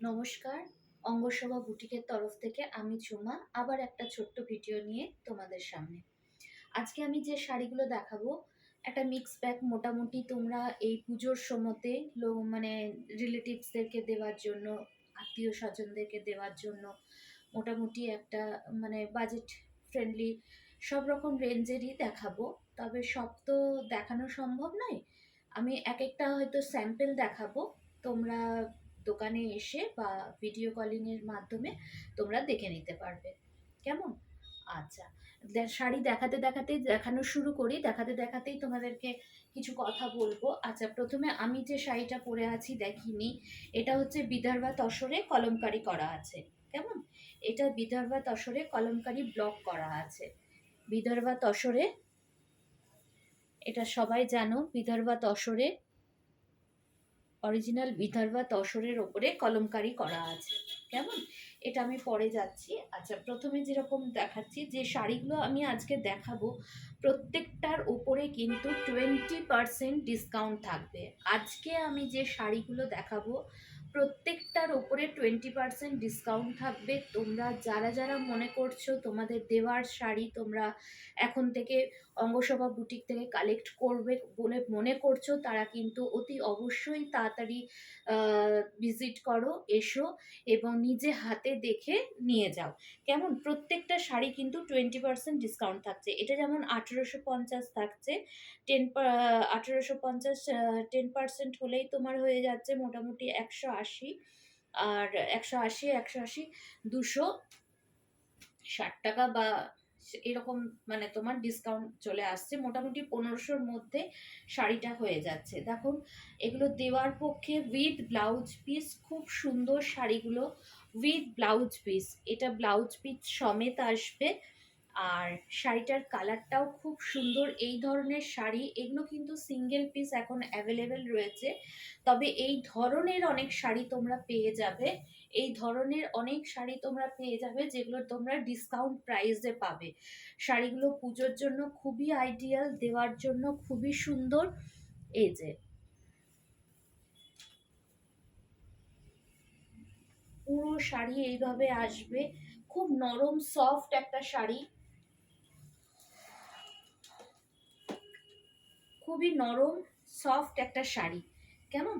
নমস্কার। অঙ্গসভা বুটিকের তরফ থেকে আমি ঝুমা আবার একটা ছোট্ট ভিডিও নিয়ে তোমাদের সামনে। আজকে আমি যে শাড়িগুলো দেখাবো একটা মিক্স ব্যাগ, মোটামুটি তোমরা এই পুজোর সময়তে মানে রিলেটিভসদেরকে দেওয়ার জন্য, আত্মীয় স্বজনদেরকে দেওয়ার জন্য মোটামুটি একটা মানে বাজেট ফ্রেন্ডলি সব রকম রেঞ্জেরই দেখাবো। তবে সব তো দেখানো সম্ভব নয়, আমি এক একটা হয়তো স্যাম্পল দেখাবো। তোমরা দোকানে এসে বা ভিডিও কলিংয়ের মাধ্যমে তোমরা দেখে নিতে পারবে। কেমন? আচ্ছা, শাড়ি দেখাতে দেখাতেই দেখানো শুরু করি। দেখাতে দেখাতেই তোমাদেরকে কিছু কথা বলবো। আচ্ছা, প্রথমে আমি যে শাড়িটা পরে আছি দেখিনি, এটা হচ্ছে বিদর্ভা তসরে কলমকারি করা আছে। কেমন? এটা বিদর্ভা তসরে কলমকারি ব্লক করা আছে। বিদর্ভা তসরে, এটা সবাই জানো, বিদর্ভা তসরে অরিজিনাল বিদর্ভা তসরের ওপরে কলমকারি করা আছে। কেমন? এটা আমি পরে যাচ্ছি। আচ্ছা, প্রথমে যেরকম দেখাচ্ছি, যে শাড়িগুলো আমি আজকে দেখাবো প্রত্যেকটার ওপরে কিন্তু 20% ডিসকাউন্ট থাকবে। আজকে আমি যে শাড়িগুলো দেখাবো প্রত্যেকটার ওপরে 20% ডিসকাউন্ট থাকবে। তোমরা যারা যারা মনে করছো তোমাদের দেওয়ার শাড়ি তোমরা এখন থেকে অঙ্গসভা বুটিক থেকে কালেক্ট করবে বলে মনে করছো, তারা কিন্তু অতি অবশ্যই তাড়াতাড়ি ভিজিট করো, এসো এবং নিজে হাতে দেখে নিয়ে যাও। কেমন? প্রত্যেকটা শাড়ি কিন্তু 20% ডিসকাউন্ট থাকছে। এটা যেমন 1850 থাকছে, 1850 10% হলেই তোমার হয়ে যাচ্ছে মোটামুটি 180। আর 180 260 টাকা বা এরকম, মানে তোমার ডিসকাউন্ট চলে আসছে। মোটামুটি 1500-র মধ্যে শাড়িটা হয়ে যাচ্ছে। দেখুন, এগুলো দেওয়ার পক্ষে উইথ ব্লাউজ পিস, খুব সুন্দর শাড়িগুলো উইথ ব্লাউজ পিস। এটা ব্লাউজ পিস সমেত আসবে। আর শাড়িটার কালারটাও খুব সুন্দর। এই ধরনের শাড়ি এগুলো কিন্তু সিঙ্গেল পিস এখন অ্যাভেলেবেল রয়েছে, তবে এই ধরনের অনেক শাড়ি তোমরা পেয়ে যাবে। এই ধরনের অনেক শাড়ি তোমরা পেয়ে যাবে যেগুলো তোমরা ডিসকাউন্ট প্রাইসে পাবে। শাড়িগুলো পুজোর জন্য খুবই আইডিয়াল, দেওয়ার জন্য খুবই সুন্দর। এই যে পুরো শাড়ি এইভাবে আসবে, খুব নরম সফট একটা শাড়ি, খুবই নরম সফট একটা শাড়ি। কেমন?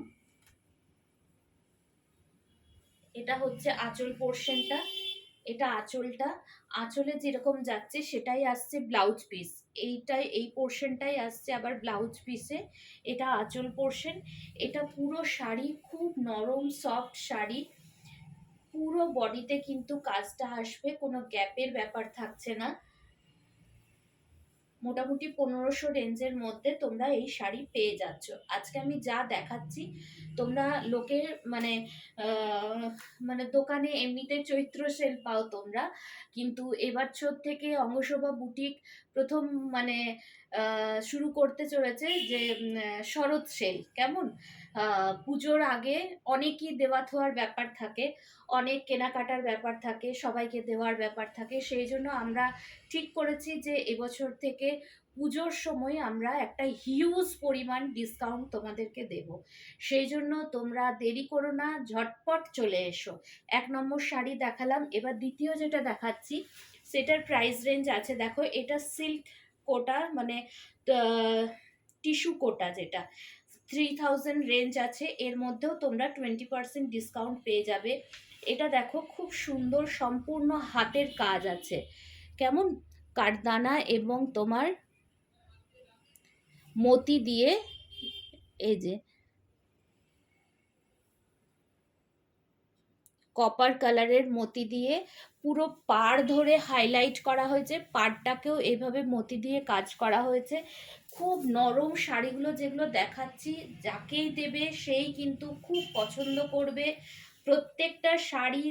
এটা হচ্ছে আঁচল পোর্শনটা, এটা আঁচলটা। আঁচলে যেরকম যাচ্ছে সেটাই আসছে ব্লাউজ পিস, এইটাই এই পোর্শনটাই আসছে আবার ব্লাউজ পিসে। এটা আঁচল পোর্শন। এটা পুরো শাড়ি খুব নরম সফট শাড়ি, পুরো বডিতে কিন্তু কাজটা আসবে, কোনো গ্যাপের ব্যাপার থাকছে না। মোটামুটি 1500 রেঞ্জের মধ্যে তোমরা এই শাড়ি পেয়ে যাচ্ছ। আজকে আমি যা দেখাচ্ছি তোমরা লোকের মানে মানে দোকানে এমনিতে চৈত্র সেল পাও তোমরা, কিন্তু এবছর থেকে অঙ্গসভা বুটিক প্রথম মানে শুরু করতে চলেছে যে শরৎ সেল। কেমন? পুজোর আগে অনেকই দেওয়া থোয়ার ব্যাপার থাকে, অনেক কেনাকাটার ব্যাপার থাকে, সবাইকে দেওয়ার ব্যাপার থাকে। সেই জন্য আমরা ঠিক করেছি যে এবছর থেকে পুজোর সময় আমরা একটা হিউজ পরিমাণ ডিসকাউন্ট তোমাদেরকে দেব। সেই জন্য তোমরা দেরি করো না, ঝটপট চলে এসো। 1 নম্বর শাড়ি দেখালাম, এবার দ্বিতীয় যেটা দেখাচ্ছি সেটার প্রাইস রেঞ্জ আছে। দেখো, এটা সিল্ক কোটা, মানে টিস্যু কোটা, যেটা 3000 রেঞ্জ আছে। এর মধ্যেও তোমরা 20% ডিসকাউন্ট পেয়ে যাবে। এটা দেখো, খুব সুন্দর সম্পূর্ণ হাতের কাজ আছে। কেমন? কাঠদানা এবং তোমার মতি দিয়ে, এই যে কপার কালারের মতি দিয়ে পুরো পাড় ধরে হাইলাইট করা হয়েছে। পাড়টাকেও এইভাবে মতি দিয়ে কাজ করা হয়েছে। খুব নরম শাড়িগুলো যেগুলো দেখাচ্ছি, যাকেই দেবে সেই কিন্তু খুব পছন্দ করবে। প্রত্যেকটা শাড়ি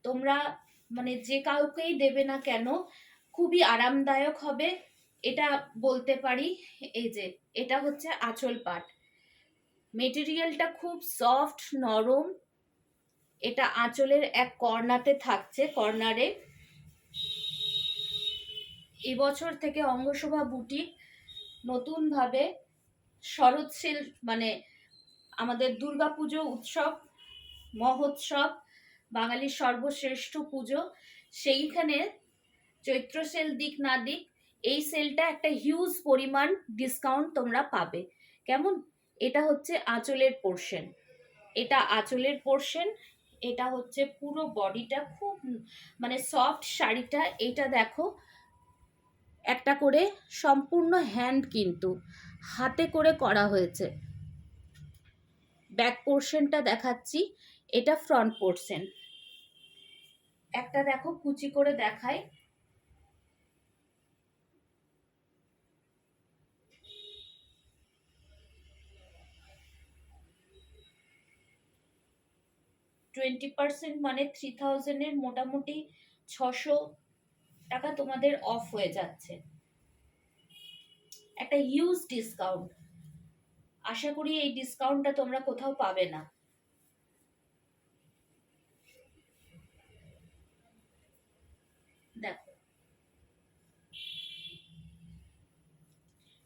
তোমরা মানে যে কাউকেই দেবে না কেন খুবই আরামদায়ক হবে, এটা বলতে পারি। এই যে এটা হচ্ছে আঁচল পাট, মেটেরিয়ালটা খুব সফট নরম। এটা আঁচলের এক কর্নাতে থাকছে, কর্নারে। এবছর থেকে অঙ্গশোভা বুটিক নতুনভাবে শরৎ সেল, মানে আমাদের দুর্গাপুজো উৎসব মহোৎসব বাঙালির সর্বশ্রেষ্ঠ পুজো, সেইখানে চৈত্র সেল দিক না দিক, এই সেলটা একটা হিউজ পরিমাণ ডিসকাউন্ট তোমরা পাবে। কেমন? এটা হচ্ছে আঁচলের পোর্শন, এটা আঁচলের পোর্শন, এটা হচ্ছে পুরো বডিটা খুব মানে সফট শাড়িটা। এটা দেখো একটা করে সম্পূর্ণ হ্যান্ড, কিন্তু হাতে করে করা হয়েছে। ব্যাক পোর্শনটা দেখাচ্ছি, এটা ফ্রন্ট পোর্শন। একটা দেখো কুচি করে দেখাই, %20 মানে 3000-এর মোটামুটি 600 টাকা তোমাদের অফ হয়ে যাচ্ছে। একটা হিউজ ডিসকাউন্ট, আশা করি এই ডিসকাউন্টটা তোমরা কোথাও পাবে না। দেখো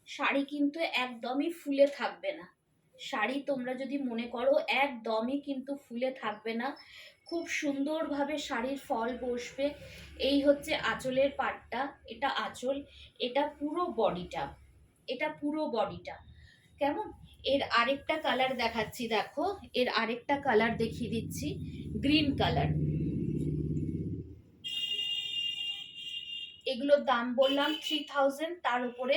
শাড়ি কিন্তু একদমই ফুলে থাকবে না, শাড়ি তোমরা যদি মনে করো একদমই কিন্তু ফুলে থাকবে না, খুব সুন্দরভাবে শাড়ির ফল বসবে। এই হচ্ছে আঁচলের পাটটা, এটা আঁচল, এটা পুরো বডিটা, এটা পুরো বডিটা। কেমন? এর আরেকটা কালার দেখাচ্ছি, দেখো এর আরেকটা কালার দেখিয়ে দিচ্ছি, গ্রিন কালার। এগুলোর দাম বললাম 3000, তার উপরে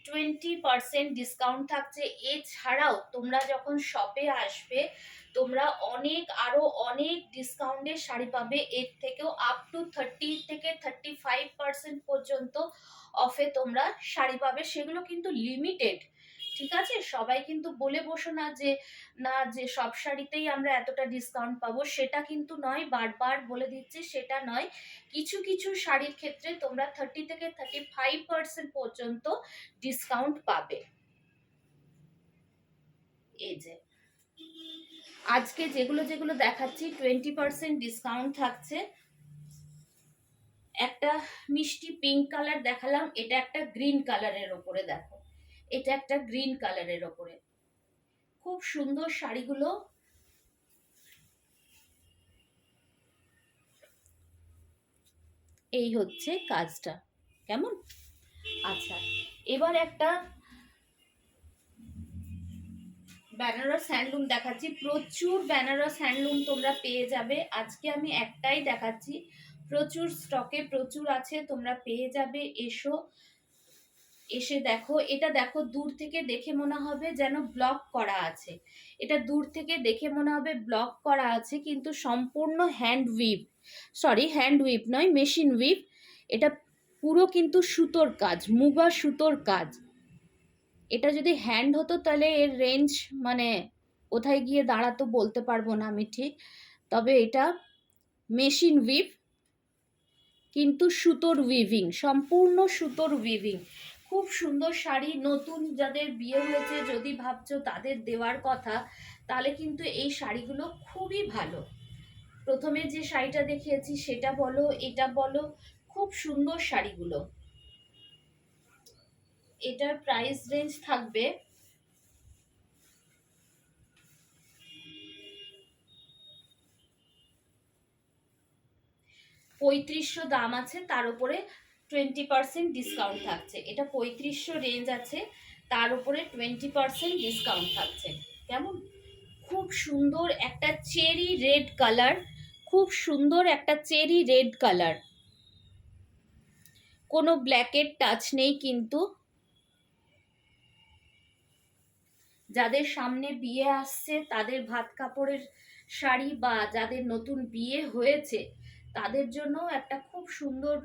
20% ডিসকাউন্ট থাকছে। এছাড়াও তোমরা যখন শপে আসবে তোমরা আরো অনেক ডিসকাউন্টের শাড়ি পাবে, এর থেকেও আপ টু 30 থেকে 35% পর্যন্ত অফে তোমরা শাড়ি পাবে। সেগুলো কিন্তু লিমিটেড, ঠিক আছে? সবাই কিন্তু বলে বসো না যে সব শাড়িতেই আমরা এতটা ডিসকাউন্ট পাবো, সেটা কিন্তু নয়, বারবার বলে দিচ্ছি সেটা নয়। কিছু কিছু শাড়ির ক্ষেত্রে তোমরা 30 থেকে 35% পর্যন্ত ডিসকাউন্ট পাবে। এই যে আজকে যেগুলো যেগুলো দেখাচ্ছি 20% ডিসকাউন্ট থাকছে। একটা মিষ্টি পিঙ্ক কালার দেখালাম, এটা একটা গ্রিন কালারের ওপরে, দেখো এটা একটা গ্রিন কালারের ওপরে, খুব সুন্দর শাড়িগুলো। এই হচ্ছে কাজটা, কেমন? আচ্ছা, এবার একটা বেনারস হ্যান্ডলুম দেখাচ্ছি। প্রচুর বেনারস হ্যান্ডলুম তোমরা পেয়ে যাবে, আজকে আমি একটাই দেখাচ্ছি, প্রচুর স্টকে প্রচুর আছে, তোমরা পেয়ে যাবে। এসে দেখো, এটা দেখো দূর থেকে দেখে মনে হবে যেন ব্লক করা আছে, এটা দূর থেকে দেখে মনে হবে ব্লক করা আছে, কিন্তু সম্পূর্ণ হ্যান্ড উইভ নয়, মেশিন উইভ। এটা পুরো কিন্তু সুতোর কাজ, মুগা সুতোর কাজ। এটা যদি হ্যান্ড হতো তাহলে এর রেঞ্জ মানে কোথায় গিয়ে দাঁড়াতো বলতে পারবো না আমি ঠিক, তবে এটা মেশিন উইভ, কিন্তু সুতোর উইভিং, সম্পূর্ণ সুতোর উইভিং। খুব সুন্দর শাড়ি, নতুন যাদের বিয়ে হয়েছে যদি ভাবছো তাদের দেওয়ার কথা, তাহলে কিন্তু এই শাড়িগুলো খুবই ভালো। প্রথমে যে শাড়িটা দেখিয়েছি সেটা বলো, এটা বলো, খুব সুন্দর শাড়িগুলো। এটার প্রাইস রেঞ্জ থাকবে 3500 দাম আছে, তার উপরে 20% ডিসকাউন্ট থাকছে। এটা 3500 রেঞ্জ আছে, তার উপরে 20% ডিসকাউন্ট থাকছে। কেমন? খুব সুন্দর একটা চেরি রেড কালার, খুব সুন্দর একটা চেরি রেড কালার, কোনো ব্ল্যাকের টাচ নেই কিন্তু। যাদের সামনে বিয়ে আসছে তাদের ভাত কাপড়ের শাড়ি, বা যাদের নতুন বিয়ে হয়েছে তাদের জন্য একটা খুব সুন্দর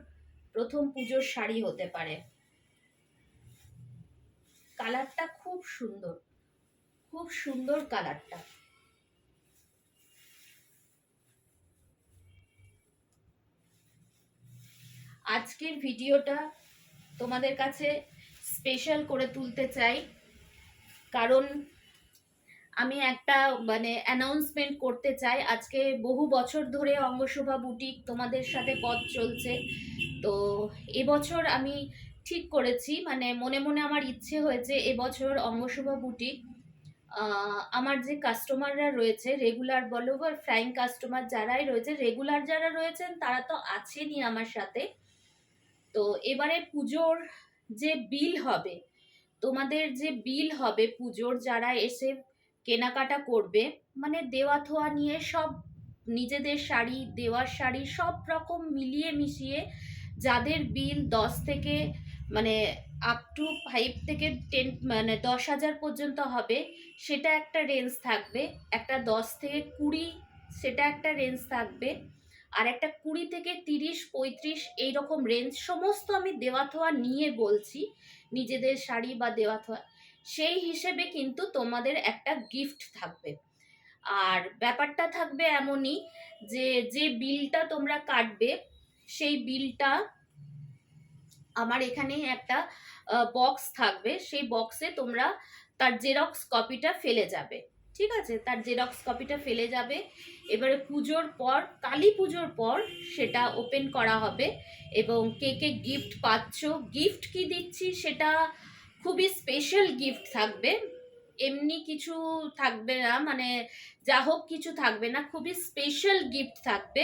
প্রথম পুজোর শাড়ি হতে পারে। কালারটা খুব সুন্দর, খুব সুন্দর কালারটা। আজকের ভিডিওটা তোমাদের কাছে স্পেশাল করে তুলতে চাই, কারণ আমি একটা মানে অ্যানাউন্সমেন্ট করতে চাই। আজকে বহু বছর ধরে অঙ্গশোভা বুটিক তোমাদের সাথে পথ চলছে, তো এবছর আমি ঠিক করেছি, মানে মনে মনে আমার ইচ্ছে হয়েছে এবছর অঙ্গশোভা বুটিক আমার যে কাস্টমাররা রয়েছে, রেগুলার বলো বা ফ্রাইং কাস্টমার যারাই রয়েছে, রেগুলার যারা রয়েছেন তারা তো আছেনই আমার সাথে। তো এবারে পুজোর যে বিল হবে, তোমাদের যে বিল হবে পুজোর, যারা এসে কেনাকাটা করবে, মানে দেওয়া থোয়া নিয়ে সব, নিজেদের শাড়ি, দেওয়ার শাড়ি, সব রকম মিলিয়ে মিশিয়ে যাদের বিল 10 থেকে মানে আপ টু 5 থেকে 10, মানে 10,000 পর্যন্ত হবে, সেটা একটা রেঞ্জ থাকবে। একটা 10 থেকে 20, সেটা একটা রেঞ্জ থাকবে। আর একটা 20 থেকে 30, 35 এইরকম রেঞ্জ, সমস্ত আমি দেওয়া থোয়া নিয়ে বলছি, নিজেদের শাড়ি বা দেওয়া থোয়া, সেই হিসেবে কিন্তু তোমাদের একটা গিফট থাকবে। আর ব্যাপারটা থাকবে এমনই যে যে বিলটা তোমরা কাটবে, সেই বিলটা আমার এখানে একটা বক্স থাকবে, সেই বক্সে তোমরা তার জেরক্স কপিটা ফেলে যাবে। ঠিক আছে, তার জেরক্স কপিটা ফেলে যাবে। এবারে পুজোর পর, কালী পুজোর পর সেটা ওপেন করা হবে এবং কে কে গিফট পাচ্ছ, গিফট কি দিচ্ছি সেটা খুবই স্পেশাল গিফট থাকবে। এমনি কিছু থাকবে না, মানে যা হোক কিছু থাকবে না, খুবই স্পেশাল গিফট থাকবে।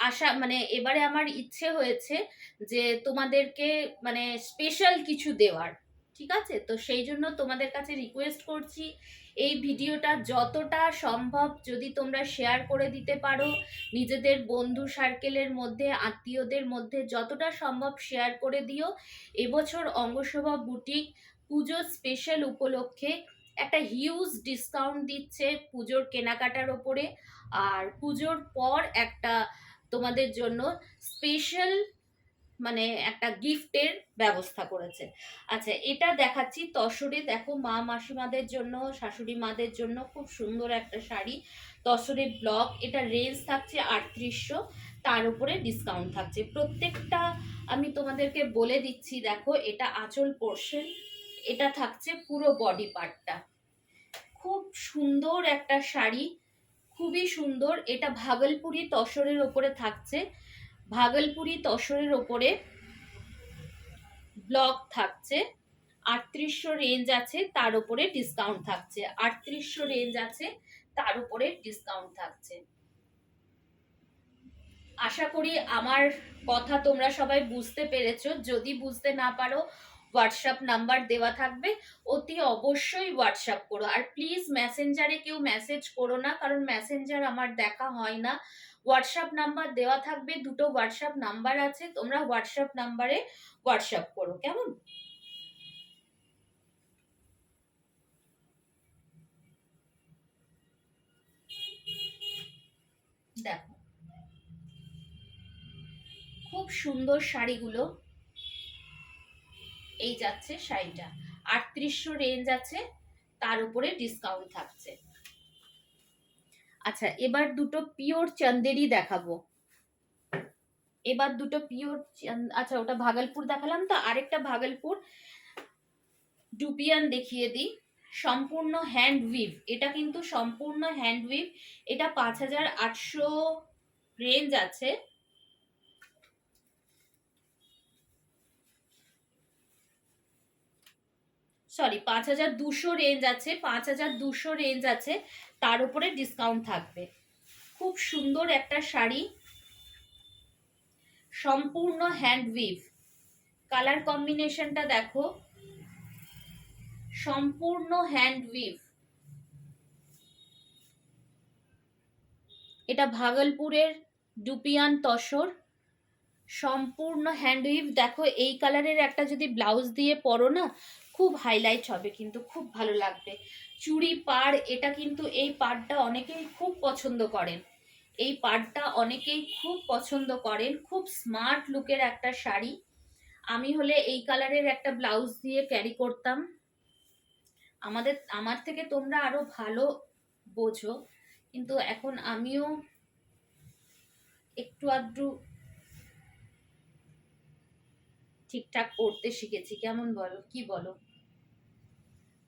আশা মানে এবারে আমার ইচ্ছে হয়েছে যে তোমাদেরকে মানে স্পেশাল কিছু দেওয়ার। ঠিক আছে, তো সেই জন্য তোমাদের কাছে রিকোয়েস্ট করছি, এই ভিডিওটা যতটা সম্ভব যদি তোমরা শেয়ার করে দিতে পারো, নিজেদের বন্ধু সার্কেলের মধ্যে, আত্মীয়দের মধ্যে যতটা সম্ভব শেয়ার করে দিও। এবছর অঙ্গশোভা বুটিক পুজো স্পেশাল উপলক্ষে একটা হিউজ ডিসকাউন্ট দিচ্ছে পুজোর কেনাকাটার ওপরে। আর পুজোর পর একটা তোমাদের জন্য স্পেশাল মানে একটা গিফটের ব্যবস্থা করেছে। আচ্ছা, এটা দেখাচ্ছি তসরে, দেখো মা মাসিমাদের জন্য, শাশুড়ি মাদের জন্য খুব সুন্দর একটা শাড়ি, তসরে ব্লক। এটা রেঞ্জ থাকছে 3800, তার উপরে ডিসকাউন্ট থাকছে। প্রত্যেকটা আমি তোমাদেরকে বলে দিচ্ছি। দেখো, এটা আঁচল পোর্শন, এটা থাকছে পুরো বডি পার্টটা। খুব সুন্দর একটা শাড়ি, খুবই সুন্দর। এটা ভাগলপুরি তসরের ওপরে থাকছে, ভাগলপুরি তসরের ওপরে ব্লক থাকছে। 3800 রেঞ্জ আছে, তার উপরে ডিসকাউন্ট থাকছে। 3800 রেঞ্জ আছে, তার উপরে ডিসকাউন্ট থাকছে। আশা করি আমার কথা তোমরা সবাই বুঝতে পেরেছো। যদি বুঝতে না পারো, হোয়াটসঅ্যাপ নাম্বার দেওয়া থাকবে, অতি অবশ্যই হোয়াটসঅ্যাপ করো। আর প্লিজ মেসেঞ্জারে কেউ মেসেজ করো না, কারণ মেসেঞ্জার আমার দেখা হয় না। হোয়াটসঅ্যাপ নাম্বার দেওয়া থাকবে, দুটো হোয়াটসঅ্যাপ নাম্বার আছে, তোমরা হোয়াটসঅ্যাপ নাম্বারে হোয়াটসঅ্যাপ করো, কেমন? দেখো, খুব সুন্দর শাড়িগুলো। এই যাচ্ছে শাড়িটা, 3800 রেঞ্জ আছে, তার উপরে ডিসকাউন্ট থাকছে। আচ্ছা, এবার দুটো পিওর চান্দেরি দেখাবো। এবার দুটো পিওর, আচ্ছা ওটা ভাগলপুর দেখালাম, তো আরেকটা ভাগলপুর ডুপিয়ান দেখিয়ে দিই। সম্পূর্ণ হ্যান্ড উইভ, এটা কিন্তু সম্পূর্ণ হ্যান্ড উইভ। এটা 5800 রেঞ্জ আছে, সরি 5200 রেঞ্জ আছে, 5200 রেঞ্জ আছে, তার উপরে ডিসকাউন্ট থাকবে। খুব সুন্দর একটা শাড়ি, সম্পূর্ণ হ্যান্ড উইভ। কালার কম্বিনেশনটা দেখো, সম্পূর্ণ হ্যান্ড উইভ। এটা ভাগলপুরের ডুপিয়ান তসর, সম্পূর্ণ হ্যান্ড উইভ। দেখো, এই কালারের একটা যদি ব্লাউজ দিয়ে পরো না, খুব হাইলাইট হবে, কিন্তু খুব ভালো লাগবে। চুড়ি পাড়, এটা কিন্তু এই পাড়টা অনেকেই খুব পছন্দ করেন, এই পাড়টা অনেকেই খুব পছন্দ করেন। খুব স্মার্ট লুকের একটা শাড়ি। আমি হলে এই কালারের একটা ব্লাউজ দিয়ে ক্যারি করতাম। আমার থেকে তোমরা আরো ভালো বোঝো, কিন্তু এখন আমিও একটু আধটু ঠিকঠাক করতে শিখেছি, কেমন বলো, কি বলো?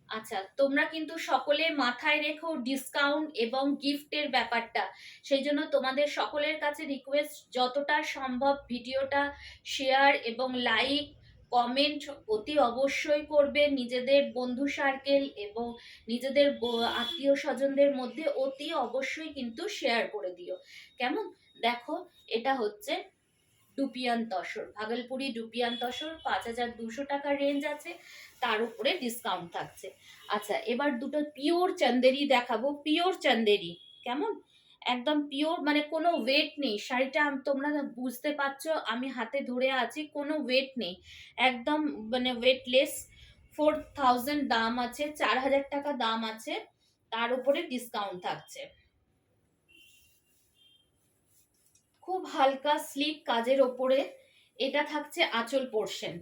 আচ্ছা, তোমরা কিন্তু সকলে মাথায় রেখো ডিসকাউন্ট এবং গিফটের ব্যাপারটা। সেই জন্য তোমাদের সকলের কাছে রিকোয়েস্ট, যতটা সম্ভব ভিডিওটা শেয়ার এবং লাইক কমেন্ট অতি অবশ্যই করবে, নিজেদের বন্ধু সার্কেল এবং নিজেদের আত্মীয় স্বজনদের মধ্যে অতি অবশ্যই কিন্তু শেয়ার করে দিও, কেমন? দেখো, এটা হচ্ছে ডুপিয়ান তসর, ভাগলপুরি ডুপিয়ান তসর, 5,200 টাকার রেঞ্জ আছে, তার উপরে ডিসকাউন্ট থাকছে। আচ্ছা, এবার দুটো পিওর চান্দেরি দেখাবো, পিওর চান্দেরি, কেমন? একদম পিওর, মানে কোনো ওয়েট নেই শাড়িটা, তোমরা বুঝতে পারছো আমি হাতে ধরে আছি, কোনো ওয়েট নেই, একদম মানে ওয়েটলেস। 4,000 দাম আছে, 4,000 টাকা দাম আছে, তার উপরে ডিসকাউন্ট থাকছে। খুব হালকা স্লিক কাজের ওপরে, এটা থাকছে আঁচল পোর্শন,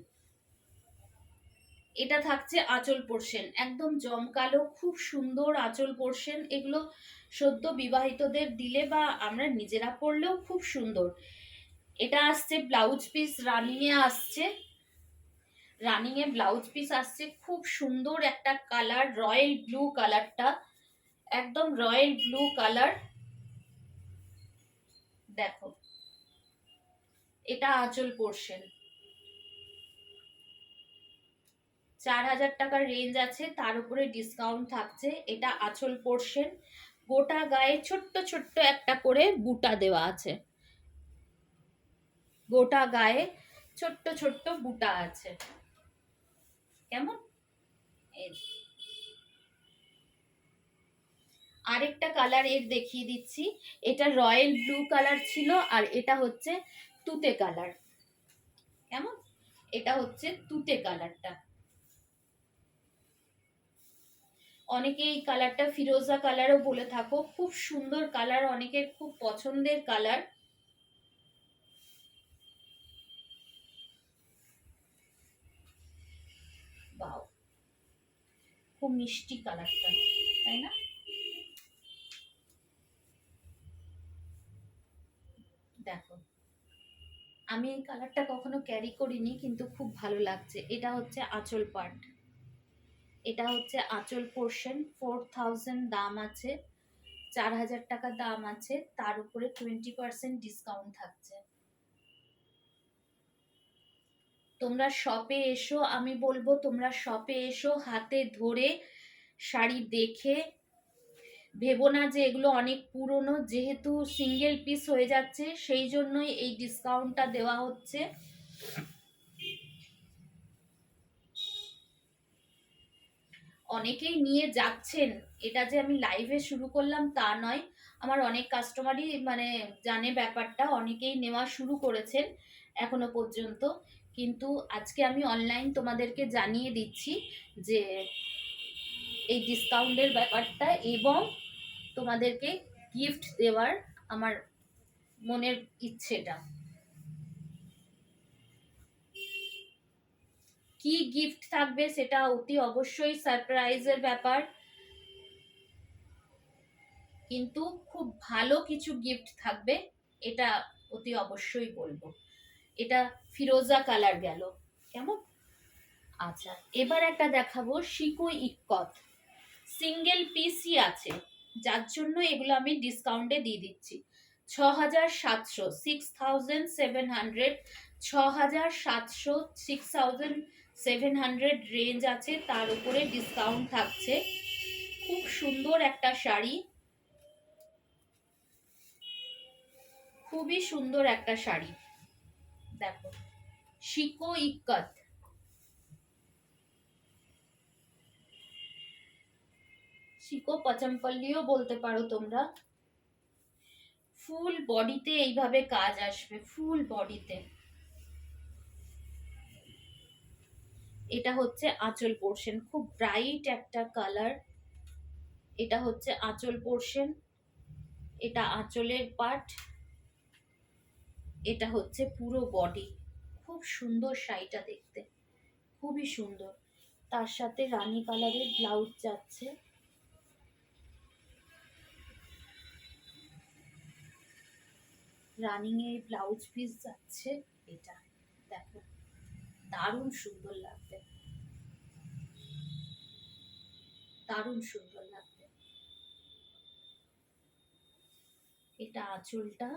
এটা থাকছে আঁচল পোর্শন, একদম জমকালো, খুব সুন্দর আঁচল পোর্শন। এগুলো সদ্য বিবাহিতদের দিলে বা আমরা নিজেরা পরলেও খুব সুন্দর। এটা আসছে ব্লাউজ পিস, রানিং এ আসছে, রানিং এ ব্লাউজ পিস আসছে, খুব সুন্দর একটা কালার, রয়্যাল ব্লু কালারটা, একদম রয়্যাল ব্লু কালার। দেখো, এটা আঁচল পোর্শন, 4,000 টাকার রেঞ্জ আছে, তার উপরে ডিসকাউন্ট থাকছে। এটা আঁচল পোর্শন, গোটা গায়ে ছোট্ট ছোট্ট একটা করে বুটা দেওয়া আছে, গোটা গায়ে ছোট্ট ছোট্ট বুটা আছে, কেমন? আরেকটা কালার এর দেখিয়ে দিচ্ছি, এটা রয়্যাল ব্লু কালার ছিল, আর এটা হচ্ছে তুতে কালার, কেমন? এটা হচ্ছে তুতে কালারটা, অনেকে এই কালারটা ফিরোজা কালারও বলে থাকো, খুব সুন্দর কালার, অনেকের খুব পছন্দের কালার। বাও, খুব মিষ্টি কালারটা, তাই না? দেখো, আমি এই কালারটা কখনো ক্যারি করিনি, কিন্তু খুব ভালো লাগছে। এটা হচ্ছে আঁচল পার্ট, এটা হচ্ছে আঁচল পোর্শন, 4,000 দাম আছে, 4,000 টাকা দাম আছে, তার উপরে 20% ডিসকাউন্ট থাকছে। তোমরা শপে এসো, আমি বলবো তোমরা শপে এসো, হাতে ধরে শাড়ি দেখে, ভেবো না যে এগুলো অনেক পুরনো, যেহেতু সিঙ্গেল পিস হয়ে যাচ্ছে সেই জন্যই এই ডিসকাউন্টটা দেওয়া হচ্ছে। অনেকেই নিয়ে যাচ্ছেন, এটা যে আমি লাইভে শুরু করলাম তা নয়, আমার অনেক কাস্টমারই মানে জানে ব্যাপারটা, অনেকেই নেওয়া শুরু করেছেন এখনো পর্যন্ত, কিন্তু আজকে আমি অনলাইন তোমাদেরকে জানিয়ে দিচ্ছি যে এই ডিসকাউন্টের ব্যাপারটা, এবং তোমাদেরকে গিফট দেওয়ার আমার মনের ইচ্ছেটা। কি গিফট থাকবে সেটা অতি অবশ্যই সারপ্রাইজের ব্যাপার, কিন্তু খুব ভালো কিছু গিফট থাকবে, এটা অতি অবশ্যই বলবো। এটা ফিরোজা কালার গেল, কেমন? আচ্ছা, এবার একটা দেখাবো শিকো ইক্কত, সিঙ্গেল পিসই আছে, যার জন্য এগুলো আমি ডিসকাউন্টে দিয়ে দিচ্ছি। 6,700, 6,700, 6,700, 6,700 রেঞ্জ আছে, তার উপরে ডিসকাউন্ট থাকছে। খুব সুন্দর একটা শাড়ি, খুবই সুন্দর একটা শাড়ি। দেখো, শিকো ইক্কত, শিকো পচমপল্লিও বলতে পারো তোমরা। ফুল বডিতে এইভাবে কাজ আসবে, ফুল বডিতে। এটা হচ্ছে আঁচল পোর্শন, খুব ব্রাইট একটা কালার, এটা হচ্ছে আঁচল পোর্শন, এটা আঁচলের পার্ট, এটা হচ্ছে পুরো বডি। খুব সুন্দর শাড়িটা দেখতে, খুবই সুন্দর, তার সাথে রানী কালারের ব্লাউজ যাচ্ছে, রানিং এর ব্লাউজ পিস যাচ্ছে। এটা দেখো, দারুণ সুন্দর লাগবে, দারুণ সুন্দর লাগবে। এটা আঁচলটা,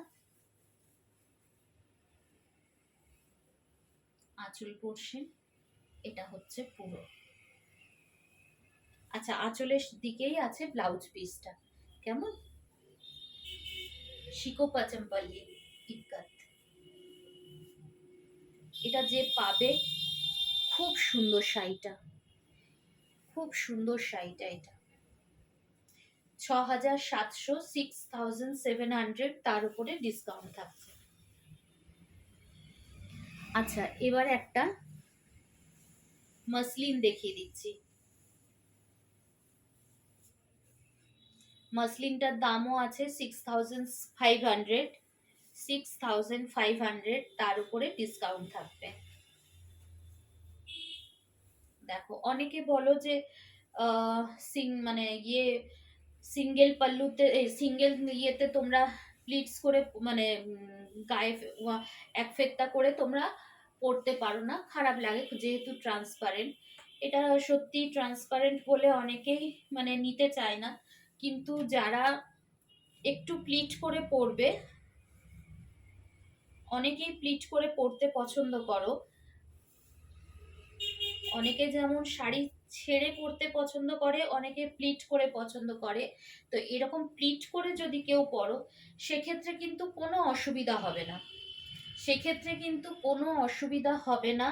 আঁচল পোর্শন, এটা হচ্ছে পুরো। আচ্ছা, আঁচলের দিকেই আছে ব্লাউজ পিসটা। কেমন, শিকো পাচম্পল্লি ইক্কাত। এটা যে পাবে, খুব সুন্দর শাড়িটা, খুব সুন্দর শাড়িটা। এটা 6,700, 6,700, তার উপরে ডিসকাউন্ট থাকছে। আচ্ছা, এবার একটা মাসলিন দেখিয়ে দিচ্ছি। মাসলিনটার দামও আছে 6,500, 6,500, তার উপরে ডিসকাউন্ট থাকবে। দেখো, অনেকে বলো যে মানে সিঙ্গেল পাল্লুতে, সিঙ্গেল ইয়েতে তোমরা প্লিটস করে মানে গায়ে এক ফেত্তা করে তোমরা পরতে পারো না, খারাপ লাগে যেহেতু ট্রান্সপারেন্ট। এটা সত্যি ট্রান্সপারেন্ট বলে অনেকেই মানে নিতে চায় না, কিন্তু যারা একটু প্লিট করে পরবে, অনেকেই প্লিট করে পরতে পছন্দ করো, অনেকে যেমন শাড়ি ছেড়ে পরতে পছন্দ করে, অনেকে প্লিট করে পছন্দ করে। তো এরকম প্লিট করে যদি কেউ পরো, সেক্ষেত্রে কিন্তু কোনো অসুবিধা হবে না, সেক্ষেত্রে কিন্তু কোনো অসুবিধা হবে না।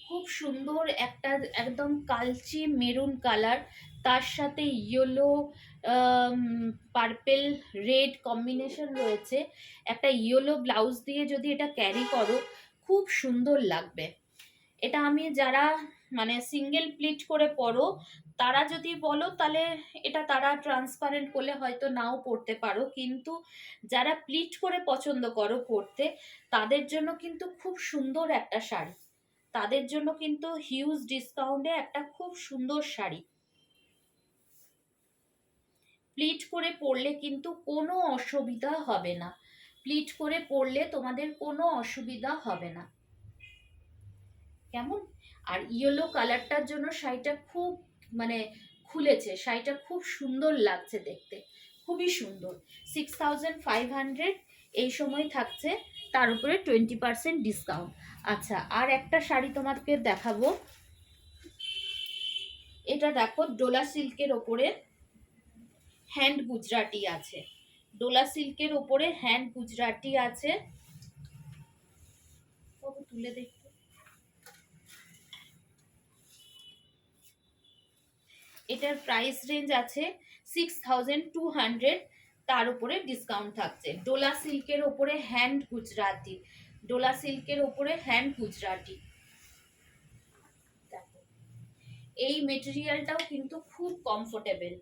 খুব সুন্দর একটা একদম কালচে মেরুন কালার, তার সাথে ইয়েলো, পার্পেল, রেড কম্বিনেশন রয়েছে। একটা ইয়েলো ব্লাউজ দিয়ে যদি এটা ক্যারি করো, খুব সুন্দর লাগবে। এটা আমি যারা মানে সিঙ্গেল প্লিট করে পরো, তারা যদি বলো তাহলে এটা তারা ট্রান্সপারেন্ট করলে হয়তো নাও পরতে পারো, কিন্তু যারা প্লিট করে পছন্দ করো পরতে, তাদের জন্য কিন্তু খুব সুন্দর একটা শাড়ি, তাদের জন্য কিন্তু হিউজ ডিসকাউন্টে একটা খুব সুন্দর শাড়ি। প্লিট করে পরলে কিন্তু কোনো অসুবিধা হবে না, প্লিট করে পরলে তোমাদের কোনো অসুবিধা হবে না। কেমন, আর ইয়েলো কালারটার জন্য শাড়িটা খুব মানে খুলেছে, শাড়িটা খুব সুন্দর লাগছে দেখতে, খুবই সুন্দর। 6,500 এই সময় থাকছে, তার উপরে 20% ডিসকাউন্ট। আচ্ছা, আর একটা শাড়ি তোমাকে দেখাবো। এটা দেখো, ডোলা সিল্কের ওপরে হ্যান্ড গুজরাটি আছে, ডোলা সিল্কের ওপরে হ্যান্ড গুজরাটি আছে। তুলে দেখ, এটার প্রাইস রেঞ্জ আছে 6,200, তার উপরে ডিসকাউন্ট থাকছে। ডোলা সিল্কের ওপরে হ্যান্ড গুজরাটি, ডোলা সিল্কের ওপরে হ্যান্ড গুজরাটি। এই মেটেরিয়ালটাও কিন্তু খুব কমফোর্টেবল।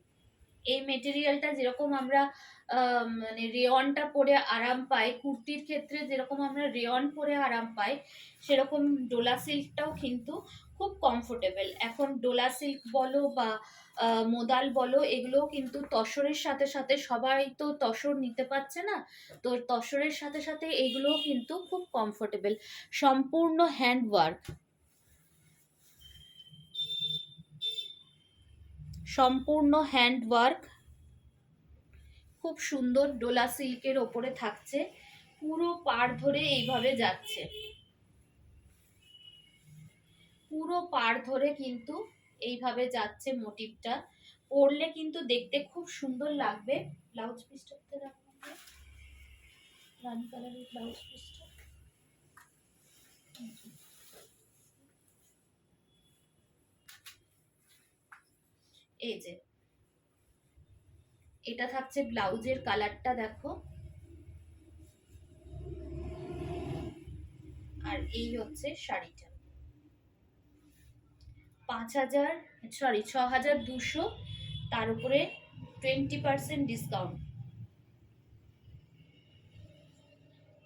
এই মেটেরিয়ালটা যেরকম আমরা মানে রেয়নটা পরে আরাম পাই, কুর্তির ক্ষেত্রে যেরকম আমরা রেয়ন পরে আরাম পাই, সেরকম ডোলা সিল্কটাও কিন্তু খুব কমফোর্টেবল। এখন ডোলা সিল্ক বলো বা মোদাল বলো, এগুলোও কিন্তু তসরের সাথে সাথে, সবাই তো তসর নিতে পারছে না, তো তসরের সাথে সাথে এগুলোও কিন্তু খুব কমফোর্টেবল। সম্পূর্ণ হ্যান্ড ওয়ার্ক, সম্পূর্ণ হ্যান্ড ওয়ার্ক, খুব সুন্দর ডোলা সিল্কের ওপরে থাকছে, পুরো পাড় ধরে এইভাবে যাচ্ছে, পুরো পাড় ধরে কিন্তু এইভাবে যাচ্ছে মোটিভটা। পরলে কিন্তু দেখতে খুব সুন্দর লাগবে। ব্লাউজ পিসটা রাখুন, রানি কালারের ব্লাউজ পিসটা। এই যে এটা থাকছে ব্লাউজের কালারটা, দেখো, আর এই হচ্ছে শাড়িটা। 5,000, সরি 6,200, তার উপরে 20% ডিসকাউন্ট,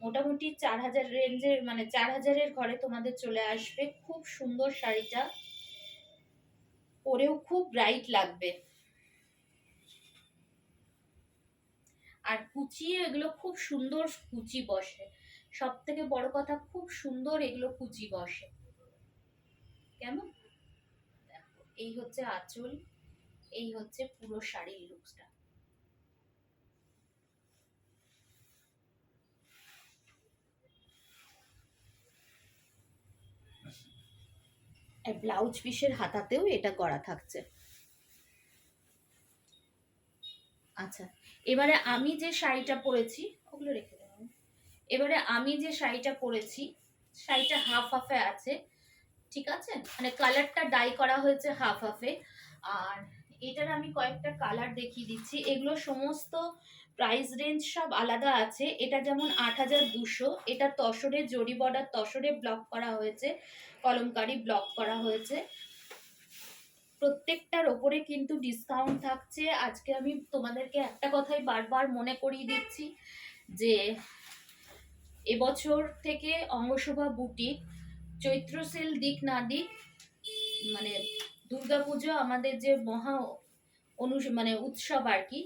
মোটামুটি 4,000 রেঞ্জের, মানে 4,000-এর ঘরে তোমাদের চলে আসবে। খুব সুন্দর শাড়িটা, পরেও খুব ব্রাইট লাগবে। আর কুচিয়ে এগুলো খুব সুন্দর কুচি বসে, সব থেকে বড় কথা খুব সুন্দর এগুলো কুচি বসে। কেমন, এই হচ্ছে আঁচল, এই হচ্ছে পুরো শাড়ির লুকসটা। আর ব্লাউজ পিসের হাতাতেও এটা করা থাকছে। আচ্ছা, এবারে আমি যে শাড়িটা পরেছি, ওগুলো রেখে দেবো। এবারে আমি যে শাড়িটা পরেছি, শাড়িটা হাফ হাফে আছে, ঠিক আছে, মানে কালারটা ডাই করা হয়েছে হাফ হাফে। আর এটার আমি কয়েকটা কালার দেখিয়ে দিচ্ছি। এগুলো সমস্ত প্রাইস রেঞ্জ সব আলাদা আছে। এটা যেমন ৮,২০০, এটা তসরে জরি বর্ডার তসরে ব্লক করা হয়েছে, কলমকারি ব্লক করা হয়েছে। প্রত্যেকটার ওপরে কিন্তু ডিসকাউন্ট থাকছে। আজকে আমি তোমাদেরকে একটা কথাই বারবার মনে করিয়ে দিচ্ছি যে এবছর থেকে অঙ্গশোভা বুটিক চৈত্র সেল দিক না দিক, মানে দুর্গাপুজো আমাদের যে মহা মানে উৎসব আর কি,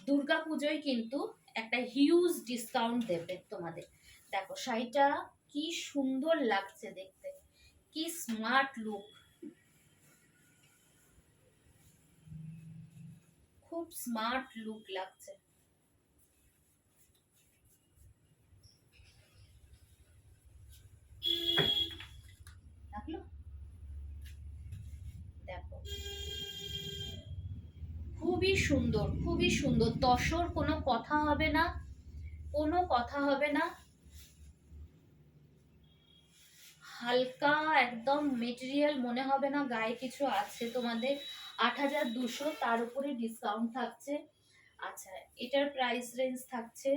দুর্গাপুজোয় কিন্তু একটা হিউজ ডিসকাউন্ট দেবে তোমাদের। দেখো শাড়িটা কি সুন্দর লাগছে দেখতে, কি স্মার্ট লুক, খুব স্মার্ট লুক লাগছে। লাগলো? দেখো খুবই সুন্দর, খুবই সুন্দর। তসর কোনো কথা হবে না, কোনো কথা হবে না। হালকা একদম মেটেরিয়াল, মনে হবে না গায়ে কিছু আছে তোমাদের। ৮,২০০, তার উপরে ডিসকাউন্ট থাকছে। আচ্ছা, এটার প্রাইস রেঞ্জ থাকছে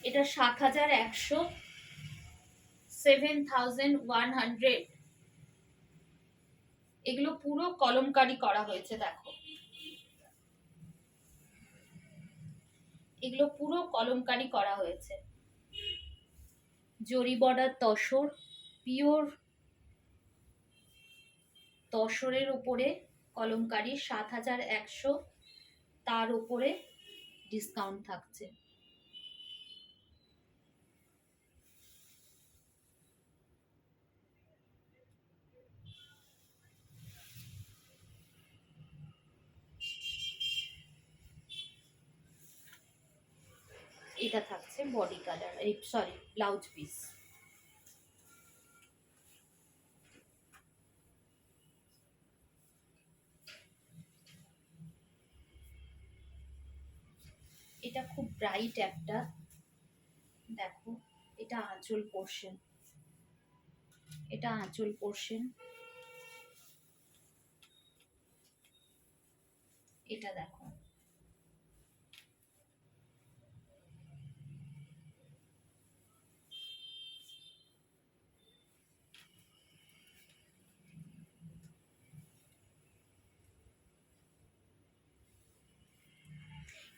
এটা ৭,১০০, 7,100। এগুলো পুরো কলমকারি করা হয়েছে, দেখো এগুলো পুরো কলমকারি করা হয়েছে, জরি বর্ডার তসর, পিওর তসরের উপরে কলমকারি ৭,১০০, তার উপরে ডিসকাউন্ট থাকছে। এটা থাকছে বডি কালার, এই সরি ব্লাউজ পিস। এটা খুব ব্রাইট একটা, দেখো এটা আঁচল পোর্শন, এটা আঁচল পোর্শন। এটা দেখো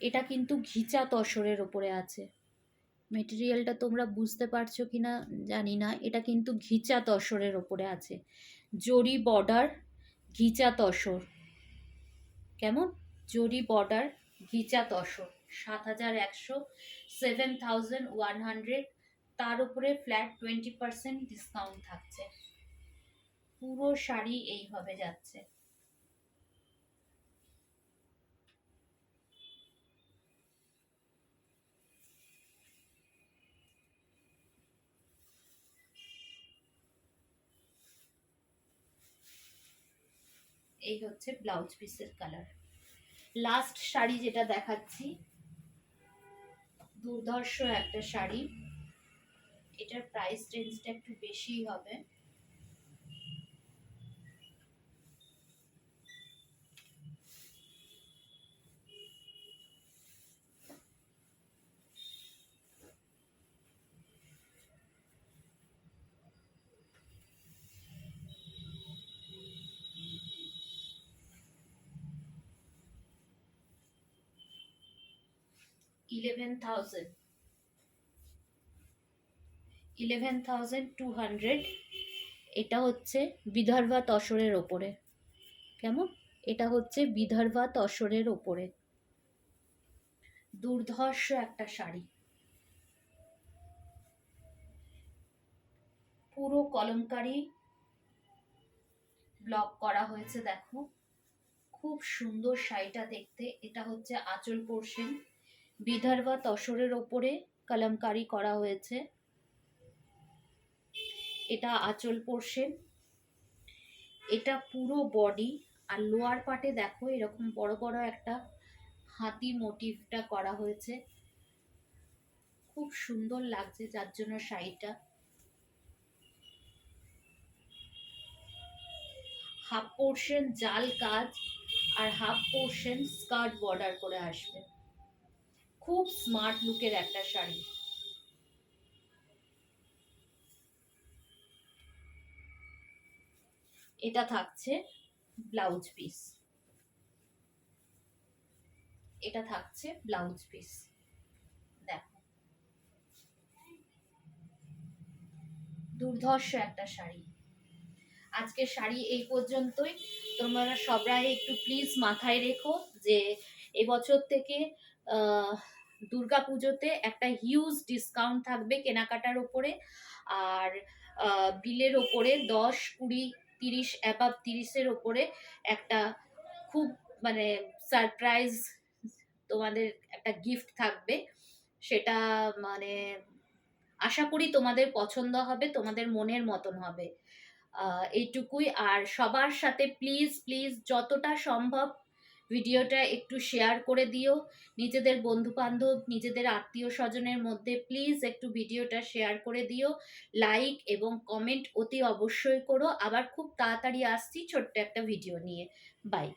এটা কিন্তু ঘিচা তসরের ওপরে আছে। মেটেরিয়ালটা তোমরা বুঝতে পারছো কিনা জানি না, এটা কিন্তু ঘিচা তসরের ওপরে আছে, জরি বর্ডার ঘিচা তসর। কেমন? জরি বর্ডার ঘিচা তসর, ৭,১০০, 7,100, তার উপরে ফ্ল্যাট 20% ডিসকাউন্ট থাকছে। পুরো শাড়ি এইভাবে যাচ্ছে। এই হচ্ছে ব্লাউজ পিসের কালার। লাস্ট শাড়ি যেটা দেখাচ্ছি, দুর্ধর্ষ একটা শাড়ি, এটার প্রাইস রেঞ্জটা একটু বেশি হবে। $11,200। এটা হচ্ছে বিদর্ভা তসরের ওপরে। কেমন? এটা হচ্ছে বিদর্ভা তসরের ওপরে দুর্ধর্ষ একটা শাড়ি। পুরো কলমকারি ব্লক করা হয়েছে, দেখো খুব সুন্দর শাড়িটা দেখতে। এটা হচ্ছে আঁচল পোর্শন, বিদর্ভা তসরের ওপরে কলমকারি করা হয়েছে। এটা আঁচল পোর্শন, এটা পুরো বডি। আর লোয়ার পার্টে দেখো এরকম বড় বড় একটা হাতি মোটিভটা করা হয়েছে, খুব সুন্দর লাগছে যার জন্য শাড়িটা। হাফ পোর্শন জাল কাজ আর হাফ পোর্শন স্কার্ট বর্ডার করে আসবে, খুব স্মার্ট লুকের একটা শাড়ি। এটা থাকছে ব্লাউজ পিস, এটা থাকছে ব্লাউজ পিস। দেখো দুর্ধর্ষ একটা শাড়ি। আজকে শাড়ি এই পর্যন্তই। তোমরা সবাই একটু প্লিজ মাথায় রেখো যে এবছর থেকে দুর্গা পুজোতে একটা হিউজ ডিসকাউন্ট থাকবে কেনাকাটার ওপরে, আর বিলের ওপরে 10, 20, 30 অ্যাবাভ 30-এর ওপরে একটা খুব মানে সারপ্রাইজ তোমাদের একটা গিফট থাকবে। সেটা মানে আশা করি তোমাদের পছন্দ হবে, তোমাদের মনের মতন হবে। এইটুকুই। আর সবার সাথে প্লিজ প্লিজ যতটা সম্ভব ভিডিওটা একটু শেয়ার করে দিও, নিজেদের বন্ধু বান্ধব নিজেদের আত্মীয় স্বজনের মধ্যে প্লিজ একটু ভিডিওটা শেয়ার করে দিও, লাইক এবং কমেন্ট অতি অবশ্যই করো। আবার খুব তাড়াতাড়ি আসছি ছোট্ট একটা ভিডিও নিয়ে। বাই।